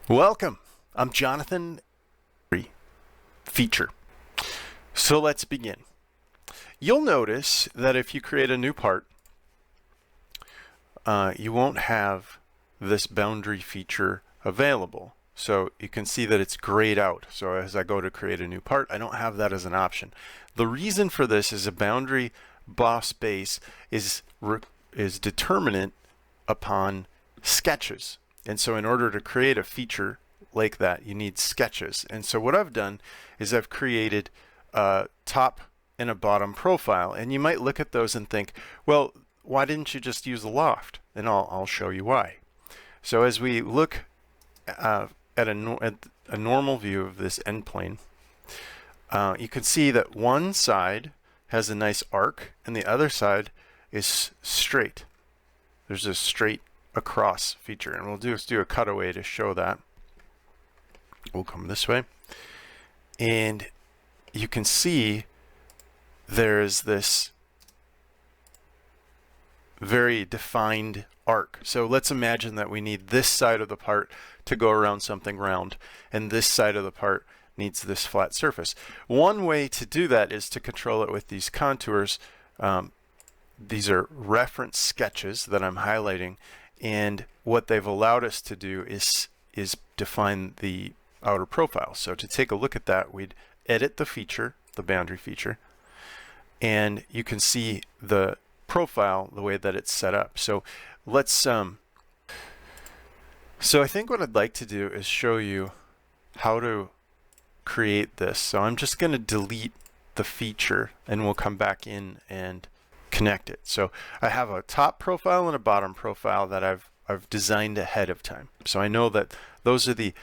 Welcome. I'm Jonathan. Feature. So let's begin. You'll notice that if you create a new part, you won't have this boundary feature available. So you can see that it's grayed out. So as I go to create a new part, I don't have that as an option. The reason for this is a boundary boss base is determinant upon sketches. And so in order to create a feature like that, you need sketches. And so what I've done is I've created a top and a bottom profile. And you might look at those and think, well, why didn't you just use a loft? And I'll show you why. So as we look at a normal view of this end plane, you can see that one side has a nice arc and the other side is straight. There's a straight across feature, and we'll do a cutaway to show that. We'll come this way, and you can see there's this very defined arc. So let's imagine that we need this side of the part to go around something round, and this side of the part needs this flat surface. One way to do that is to control it with these contours. These are reference sketches that I'm highlighting, and what they've allowed us to do is define the outer profile. So to take a look at that, we'd edit the feature, the boundary feature, and you can see the profile the way that it's set up. So let's so I think what I'd like to do is show you how to create this. So I'm just going to delete the feature and we'll come back in and connect it. So I have a top profile and a bottom profile that I've designed ahead of time. So I know that those are the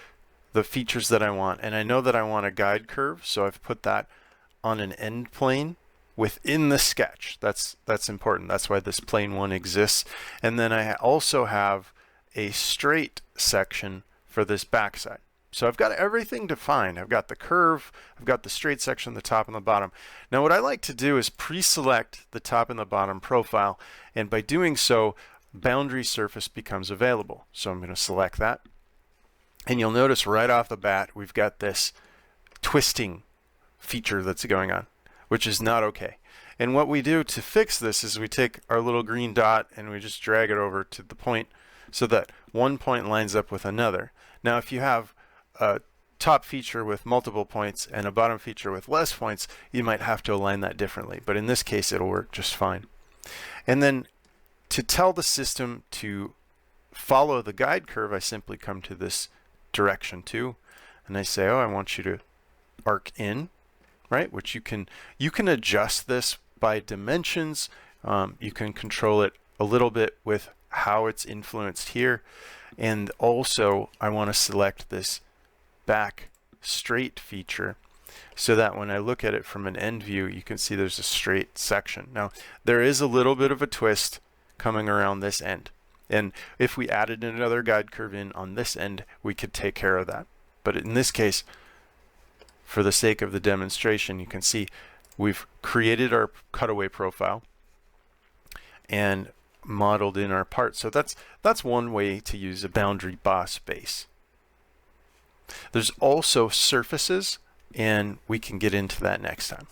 features that I want, and I know that I want a guide curve, so I've put that on an end plane within the sketch. That's important. That's why this plane 1 exists. And then I also have a straight section for this backside. So I've got everything defined. I've got the curve, I've got the straight section, the top and the bottom. Now what I like to do is pre-select the top and the bottom profile, and by doing so, boundary surface becomes available. So I'm going to select that, and you'll notice right off the bat we've got this twisting feature that's going on, which is not okay. And what we do to fix this is we take our little green dot and we just drag it over to the point so that one point lines up with another. Now if you have a top feature with multiple points and a bottom feature with less points, you might have to align that differently, but in this case it'll work just fine. And then to tell the system to follow the guide curve, I simply come to this direction 2 and I say, oh, I want you to arc in, right? Which you can adjust this by dimensions. You can control it a little bit with how it's influenced here, and also I want to select this back straight feature so that when I look at it from an end view, you can see there's a straight section. Now there is a little bit of a twist coming around this end, and if we added another guide curve in on this end, we could take care of that. But in this case, for the sake of the demonstration, you can see we've created our cutaway profile and modeled in our part. So that's one way to use a boundary boss base. There's also surfaces, and we can get into that next time.